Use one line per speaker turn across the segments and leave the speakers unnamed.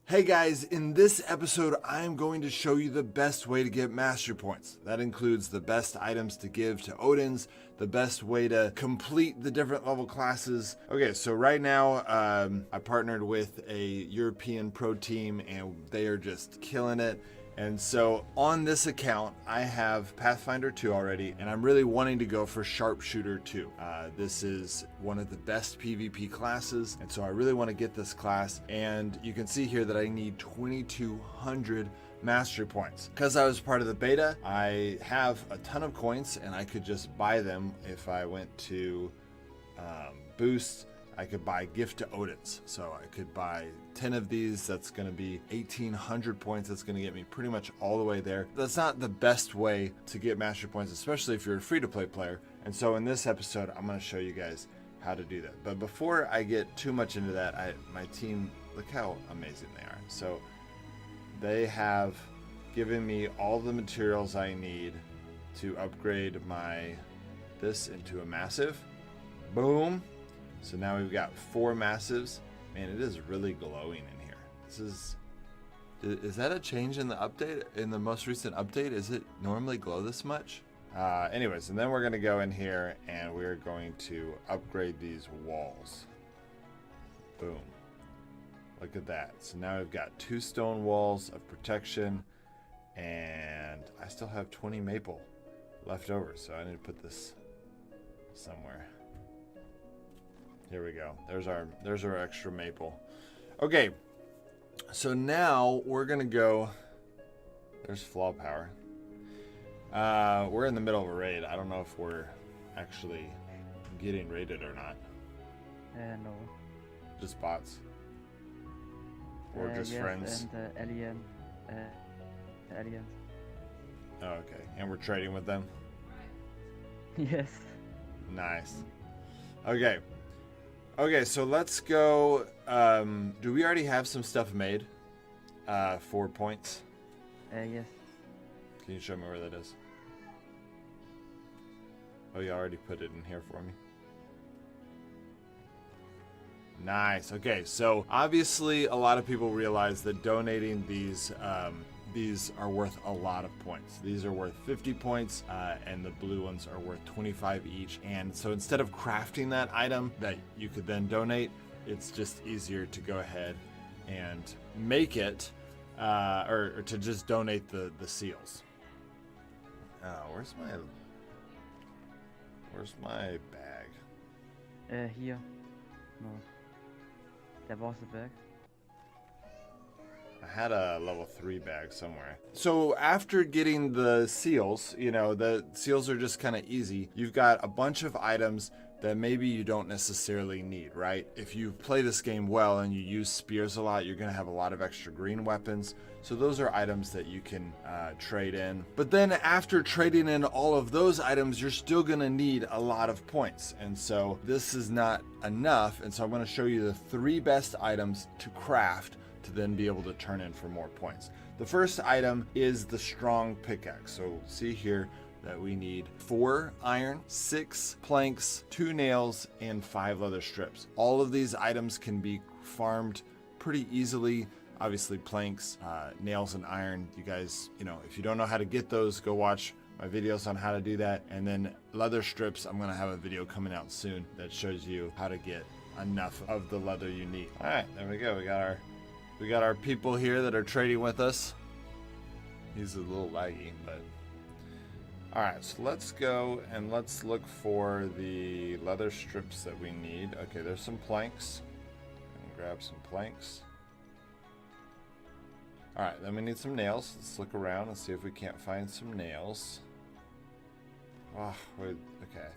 Hey guys, in this episode, I'm going to show you the best way to get mastery points. That includes the best items to give to Odins, the best way to complete the different level classes. Okay, so right now, I partnered with a European pro team and they are just killing it. And so on this account, I have Pathfinder 2 already, and I'm really wanting to go for Sharpshooter 2. This is one of the best PvP classes, and so I really want to get this class. And you can see here that I need 2,200 mastery points. Because I was part of the beta, I have a ton of coins, and I could just buy them if I went to Boost. I could buy gift to Odins. So I could buy 10 of these. That's going to be 1,800 points. That's going to get me pretty much all the way there. That's not the best way to get mastery points, especially if you're a free-to-play player. And so in this episode, I'm going to show you guys how to do that. But before I get too much into that, my team, look how amazing they are. So they have given me all the materials I need to upgrade this into a massive. Boom. So now we've got 4 massives. Man, it is really glowing in here. Is that a change in the update? In the most recent update, is it normally glow this much? Anyways, and then we're gonna go in here and we're going to upgrade these walls. Boom. Look at that. So now we've got 2 stone walls of protection, and I still have 20 maple left over, so I need to put this somewhere. Here we go. There's our extra maple. Okay, so now we're gonna go. There's flaw power. We're in the middle of a raid. I don't know if we're actually getting raided or not.
No.
Just bots. Or just
yes,
friends.
And aliens.
Oh, okay. And we're trading with them.
Yes.
Nice. Okay. Okay, so let's go. Do we already have some stuff made? 4 points.
Yes.
Can you show me where that is? Oh, you already put it in here for me. Nice. Okay, so obviously a lot of people realize that donating these are worth a lot of points. These are worth 50 points, and the blue ones are worth 25 each. And so instead of crafting that item that you could then donate, it's just easier to go ahead and make it, or to just donate the seals. Where's my bag?
Here. No. Der was a bag.
I had a level 3 bag somewhere. So after getting the seals, the seals are just kind of easy. You've got a bunch of items that maybe you don't necessarily need, right? If you play this game well and you use spears a lot, you're going to have a lot of extra green weapons. So those are items that you can trade in. But then after trading in all of those items, you're still going to need a lot of points. And so this is not enough. And so I'm going to show you the 3 best items to craft to then be able to turn in for more points. The first item is the strong pickaxe. So see here that we need 4 iron, 6 planks, 2 nails, and 5 leather strips. All of these items can be farmed pretty easily. Obviously planks, nails, and iron. You guys, if you don't know how to get those, go watch my videos on how to do that. And then leather strips, I'm gonna have a video coming out soon that shows you how to get enough of the leather you need. All right, there we go. We got our people here that are trading with us. He's a little laggy, but all right, so let's go and let's look for the leather strips that we need. Okay, there's some planks. Grab some planks. All right, then we need some nails. Let's look around and see if we can't find some nails. Oh, okay.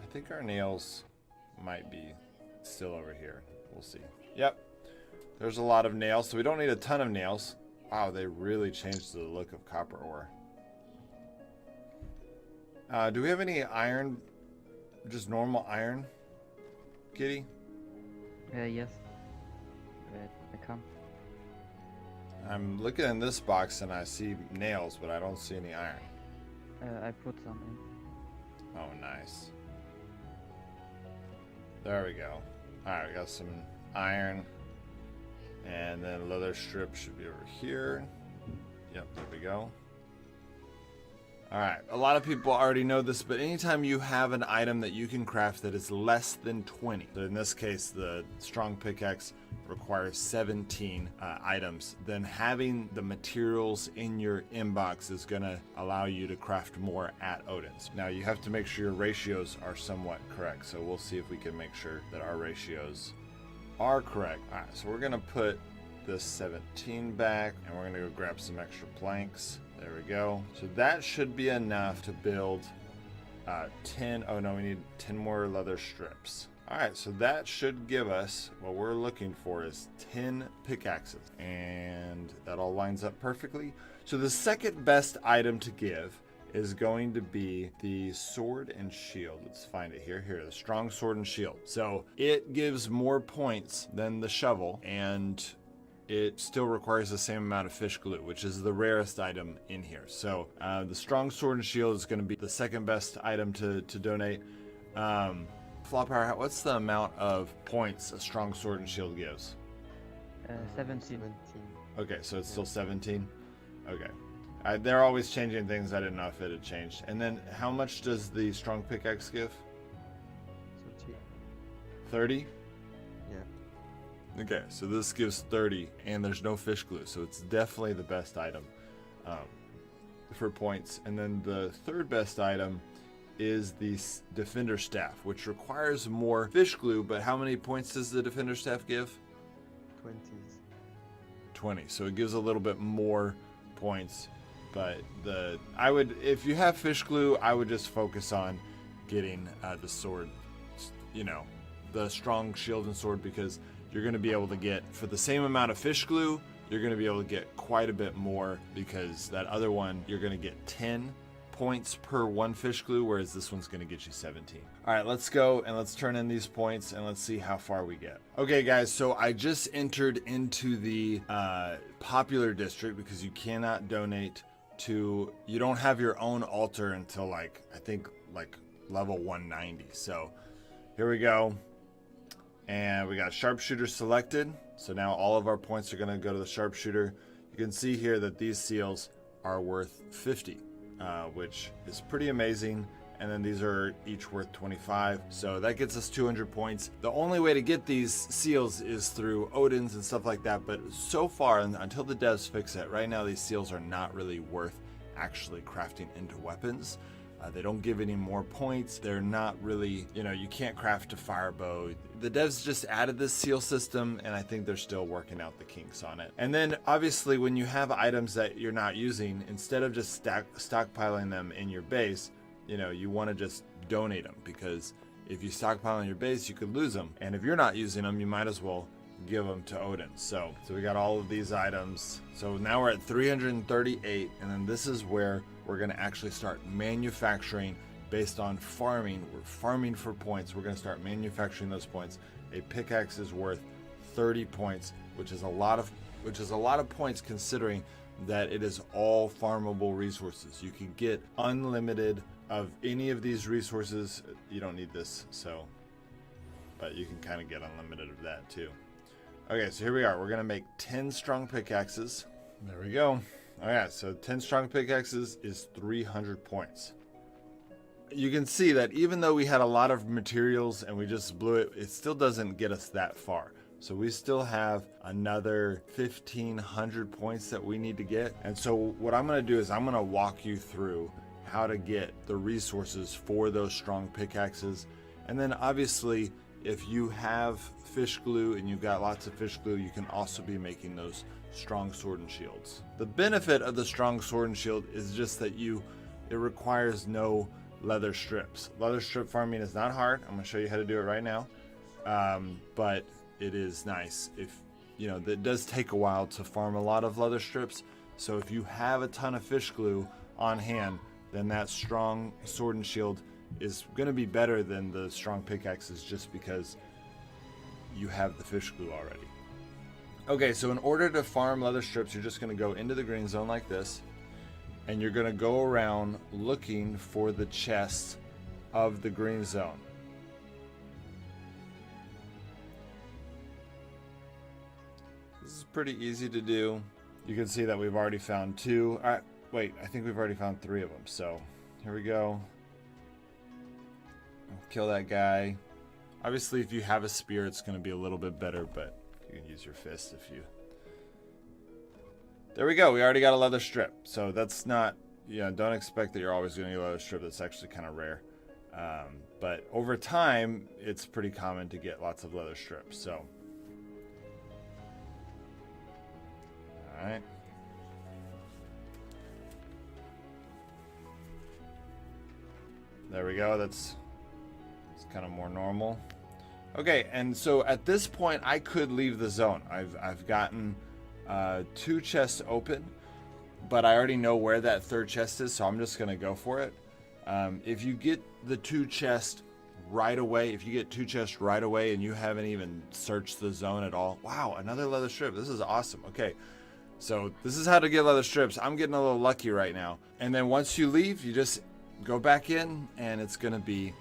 I think our nails might be still over here. We'll see. Yep. There's a lot of nails, so we don't need a ton of nails. Wow, they really changed the look of copper ore. Do we have any iron? Just normal iron? Kitty?
Yes. I come.
I'm looking in this box and I see nails, but I don't see any iron.
I put some in.
Oh, nice. There we go. Alright, we got some iron And then leather strip should be over here. Yep, there we go. All right, a lot of people already know this, but anytime you have an item that you can craft that is less than 20, so in this case, the strong pickaxe requires 17 items, then having the materials in your inbox is gonna allow you to craft more at Odin's. Now, you have to make sure your ratios are somewhat correct, so we'll see if we can make sure that our ratios are correct. All right, so we're gonna put this 17 back, and we're gonna go grab some extra planks. There we go. So that should be enough to build 10. Oh no, we need 10 more leather strips. All right, so that should give us what we're looking for is 10 pickaxes, and that all lines up perfectly. So the second best item to give is going to be the sword and shield. Let's find it here. Here, the strong sword and shield. So it gives more points than the shovel, and it still requires the same amount of fish glue, which is the rarest item in here. So the strong sword and shield is going to be the second best item to donate. Floppower, what's the amount of points a strong sword and shield gives?
17.
Okay, so it's still 17? Okay. They're always changing things. I didn't know if it had changed. And then how much does the strong pickaxe give? 30? Okay, so this gives 30, and there's no fish glue, so it's definitely the best item for points. And then the third best item is the defender staff, which requires more fish glue, but how many points does the defender staff give? 20, so it gives a little bit more points. But if you have fish glue, I would just focus on getting the sword, the strong shield and sword, because you're going to be able to get, for the same amount of fish glue, you're going to be able to get quite a bit more, because that other one, you're going to get 10 points per one fish glue, whereas this one's going to get you 17. All right, let's go and let's turn in these points and let's see how far we get. Okay, guys, so I just entered into the popular district, because you cannot donate to, you don't have your own altar until I think level 190. So here we go. And we got Sharpshooter selected. So now all of our points are going to go to the Sharpshooter. You can see here that these seals are worth 50, which is pretty amazing. And then these are each worth 25. So that gets us 200 points. The only way to get these seals is through Odin's and stuff like that. But so far, until the devs fix it, right now these seals are not really worth actually crafting into weapons. They don't give any more points. They're not really, you can't craft a fire bow. The devs just added this seal system, and I think they're still working out the kinks on it. And then obviously when you have items that you're not using, instead of just stockpiling them in your base, you want to just donate them, because if you stockpile in your base, you could lose them. And if you're not using them, you might as well give them to Odin. So we got all of these items. So now we're at 338, and then this is where we're going to actually start manufacturing based on farming. We're farming for points. We're going to start manufacturing those points. A pickaxe is worth 30 points, which is a lot of points, considering that it is all farmable resources. You can get unlimited of any of these resources. You don't need this, but you can kind of get unlimited of that too. Okay, so here we are. We're going to make 10 strong pickaxes. There we go. All right, so 10 strong pickaxes is 300 points. You can see that even though we had a lot of materials and we just blew it, it still doesn't get us that far. So we still have another 1,500 points that we need to get. And so what I'm going to do is I'm going to walk you through how to get the resources for those strong pickaxes. And then obviously, if you have fish glue and you've got lots of fish glue, you can also be making those strong sword and shields. The benefit of the strong sword and shield is just that it requires no leather strips. Leather strip farming is not hard. I'm going to show you how to do it right now. But it is nice. It does take a while to farm a lot of leather strips. So if you have a ton of fish glue on hand, then that strong sword and shield is going to be better than the strong pickaxes, just because you have the fish glue already. Okay, so in order to farm leather strips, you're just going to go into the green zone like this, and you're going to go around looking for the chests of the green zone. This is pretty easy to do. You can see that we've already found 2. Wait, I think we've already found 3 of them. So here we go. Kill that guy. Obviously, if you have a spear, it's going to be a little bit better, but you can use your fist if you... There we go. We already got a leather strip. So that's not... don't expect that you're always going to get a leather strip. That's actually kind of rare. But over time, it's pretty common to get lots of leather strips. So... Alright. There we go. It's kind of more normal. Okay, and so at this point I could leave the zone. I've gotten 2 chests open, but I already know where that 3rd chest is, so I'm just gonna go for it. If you get the 2 chests right away, and you haven't even searched the zone at all, wow, another leather strip. This is awesome. Okay, so this is how to get leather strips. I'm getting a little lucky right now. And then once you leave, you just go back in and it's gonna be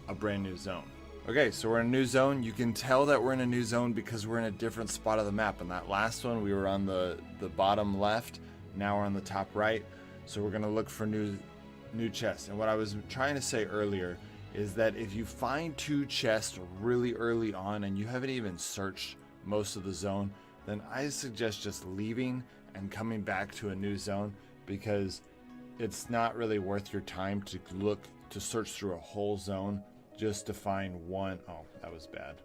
a brand new zone. Okay, so we're in a new zone. You can tell that we're in a new zone because we're in a different spot of the map. In that last one, we were on the bottom left. Now we're on the top right. So we're gonna look for new chests. And what I was trying to say earlier is that if you find 2 chests really early on and you haven't even searched most of the zone, then I suggest just leaving and coming back to a new zone, because it's not really worth your time to search through a whole zone just to find one. Oh, that was bad.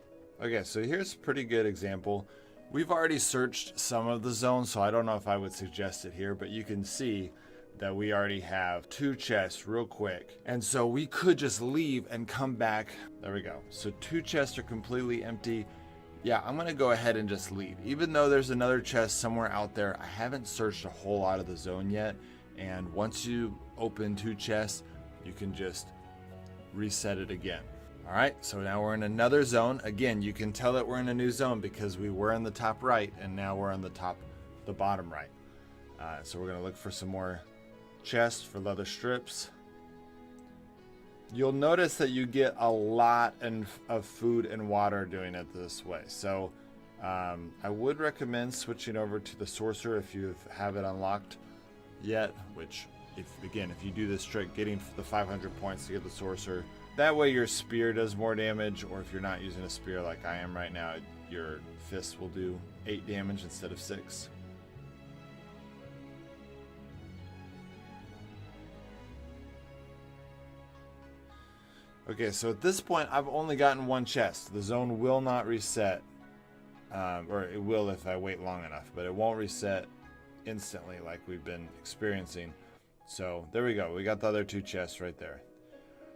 Okay, so here's a pretty good example. We've already searched some of the zones, so I don't know if I would suggest it here, but you can see that we already have 2 chests real quick. And so we could just leave and come back. There we go. So 2 chests are completely empty. Yeah, I'm gonna go ahead and just leave. Even though there's another chest somewhere out there, I haven't searched a whole lot of the zone yet. And once you open 2 chests, you can just reset it again. All right, so now we're in another zone. Again, you can tell that we're in a new zone because we were in the top right and now we're on the bottom right. So we're gonna look for some more chests for leather strips. You'll notice that you get a lot of food and water doing it this way. So I would recommend switching over to the sorcerer if you have it unlocked yet, which if you do this trick, getting the 500 points to get the sorcerer, that way your spear does more damage, or if you're not using a spear like I am right now, your fist will do 8 damage instead of 6. Okay, so at this point I've only gotten 1 chest. The zone will not reset, or it will if I wait long enough, but it won't reset instantly like we've been experiencing. So there we go. We got the other 2 chests right there.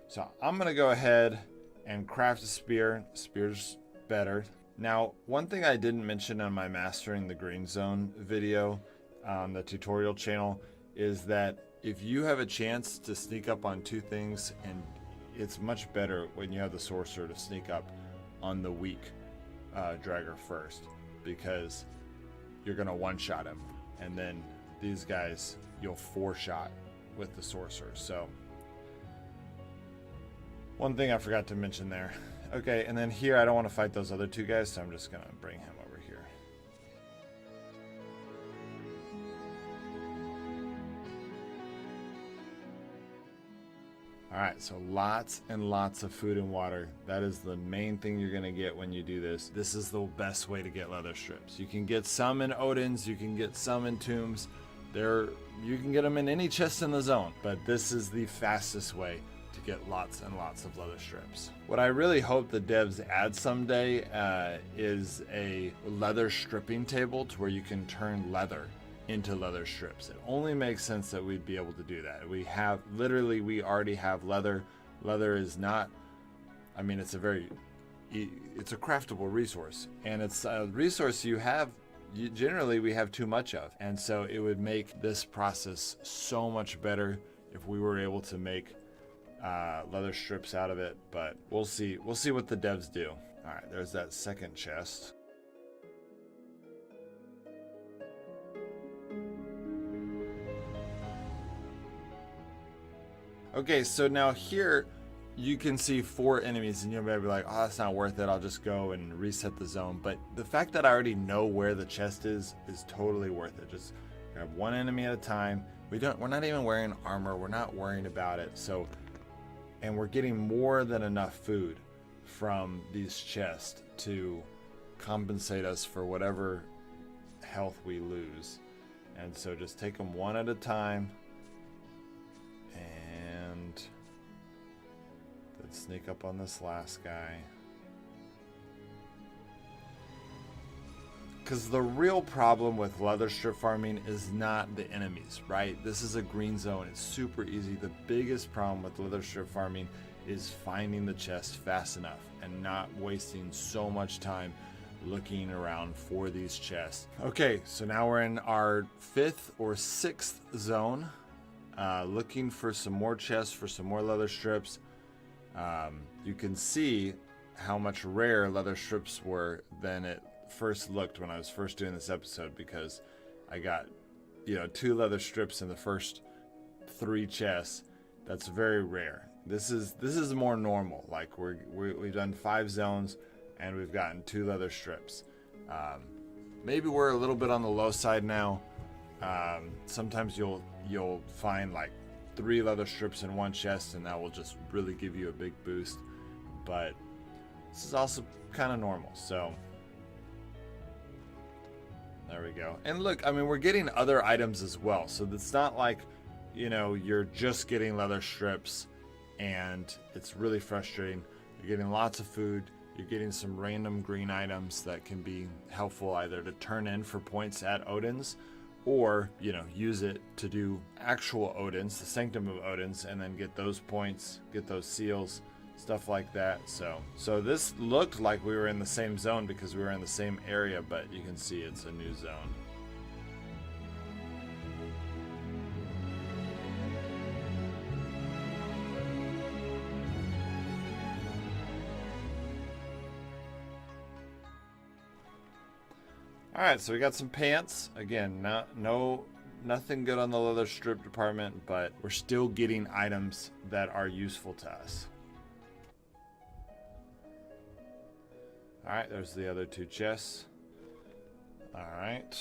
So I'm gonna go ahead and craft a spear. Spear's better. Now, one thing I didn't mention on my Mastering the Green Zone video on the tutorial channel is that if you have a chance to sneak up on 2 things, and it's much better when you have the sorcerer to sneak up on the weak dragger first, because you're gonna one-shot him, and then these guys you'll 4-shot with the sorcerer. So one thing I forgot to mention there. Okay, and then here I don't want to fight those other 2 guys, so I'm just gonna bring him over here. Alright, so lots and lots of food and water. That is the main thing you're gonna get when you do this. This is the best way to get leather strips. You can get some in Odin's, you can get some in Tombs. You can get them in any chest in the zone, but this is the fastest way to get lots and lots of leather strips. What I really hope the devs add someday is a leather stripping table to where you can turn leather into leather strips. It only makes sense that we'd be able to do that. We already have leather. Leather is not, I mean, it's a craftable resource, and it's a resource generally we have too much of. And so it would make this process so much better if we were able to make leather strips out of it, but we'll see what the devs do. All right, there's that 2nd chest. Okay, so now here you can see 4 enemies and you'll be like, oh, that's not worth it. I'll just go and reset the zone. But the fact that I already know where the chest is totally worth it. Just grab 1 enemy at a time. We're not even wearing armor. We're not worrying about it. So, and we're getting more than enough food from these chests to compensate us for whatever health we lose. And so just take them 1 at a time and then sneak up on this last guy. Because the real problem with leather strip farming is not the enemies, right? This is a green zone. It's super easy. The biggest problem with leather strip farming is finding the chest fast enough and not wasting so much time looking around for these chests. Okay, so now we're in our 5th or 6th zone, looking for some more chests, for some more leather strips. You can see how much rare leather strips were than it first looked when I was first doing this episode, because I got 2 leather strips in the first 3 chests. That's very rare. This is more normal. Like we've done 5 zones and we've gotten 2 leather strips. Maybe we're a little bit on the low side now. Sometimes you'll find like 3 leather strips in 1 chest, and that will just really give you a big boost. But this is also kind of normal. So there we go. And look, I mean, we're getting other items as well. So it's not like, you're just getting leather strips and it's really frustrating. You're getting lots of food. You're getting some random green items that can be helpful either to turn in for points at Odin's, or, use it to do actual Odin's, the Sanctum of Odin's, and then get those points, get those seals, stuff like that. So this looked like we were in the same zone because we were in the same area, but you can see it's a new zone. All right, so we got some pants. Again, nothing good on the leather strip department, but we're still getting items that are useful to us. All right, there's the other 2 chests. All right.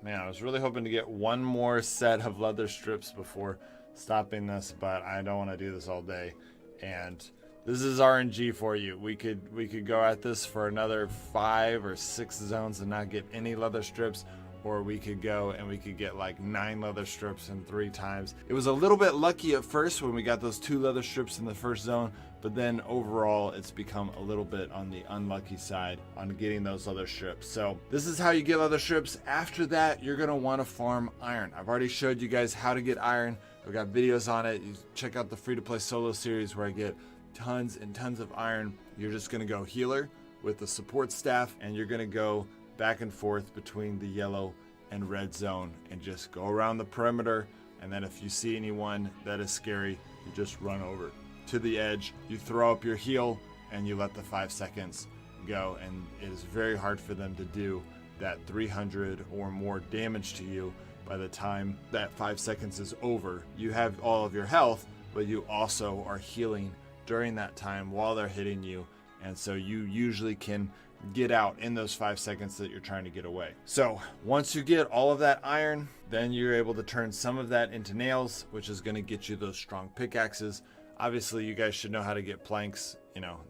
Man, I was really hoping to get 1 more set of leather strips before stopping this, but I don't want to do this all day. And this is RNG for you. We could go at this for another 5 or 6 zones and not get any leather strips, or we could go and we could get like 9 leather strips in 3 times. It was a little bit lucky at first when we got those 2 leather strips in the first zone, but then overall it's become a little bit on the unlucky side on getting those leather strips. So this is how you get leather strips. After that, you're gonna want to farm iron. I've already showed you guys how to get iron. I've got videos on it. You check out the free-to-play solo series where I get tons and tons of iron. You're just gonna go healer with the support staff, and you're gonna go back and forth between the yellow and red zone and just go around the perimeter. And then if you see anyone that is scary, you just run over to the edge, you throw up your heal, and you let the 5 seconds go. And it is very hard for them to do that 300 or more damage to you by the time that 5 seconds is over. You have all of your health, but you also are healing during that time while they're hitting you, and so you usually can get out in those 5 seconds that you're trying to get away. So once you get all of that iron, then you're able to turn some of that into nails, which is going to get you those strong pickaxes. Obviously, you guys should know how to get planks.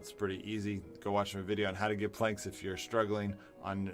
It's pretty easy. Go watch my video on how to get planks if you're struggling on,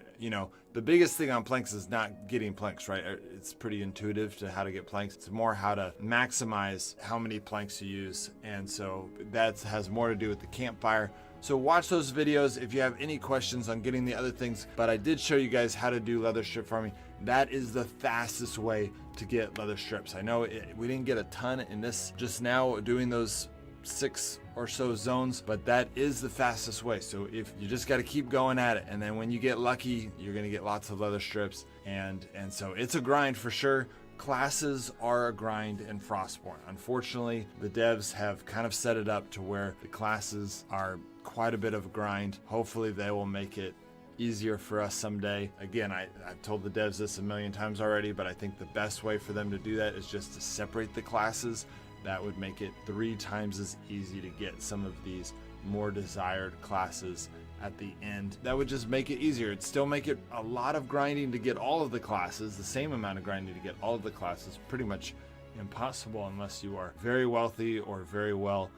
the biggest thing on planks is not getting planks, right? It's pretty intuitive to how to get planks. It's more how to maximize how many planks you use. And so that has more to do with the campfire. So watch those videos if you have any questions on getting the other things. But I did show you guys how to do leather strip farming. That is the fastest way to get leather strips. I know we didn't get a ton in this just now doing those 6 or so zones, but that is the fastest way. So if you just got to keep going at it, and then when you get lucky, you're going to get lots of leather strips. And so it's a grind for sure. Classes are a grind in Frostborn. Unfortunately, the devs have kind of set it up to where the classes are quite a bit of a grind. Hopefully they will make it easier for us someday. Again, I've told the devs this a million times already, but I think the best way for them to do that is just to separate the classes that would make it 3 times as easy to get some of these more desired classes at the end. That would just make it easier. It'd still make it a lot of grinding to get all of the classes, the same amount of grinding to get all of the classes, pretty much impossible unless you are very wealthy or very well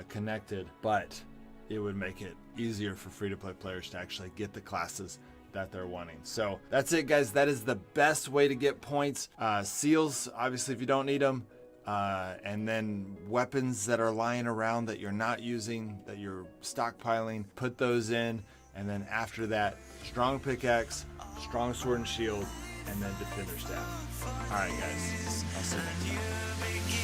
connected, but it would make it easier for free-to-play players to actually get the classes that they're wanting. So that's it, guys. That is the best way to get points. Seals, obviously, if you don't need them, and then weapons that are lying around that you're not using, that you're stockpiling, put those in, and then after that, strong pickaxe, strong sword and shield, and then defender staff. All right, guys, I'll see you next time.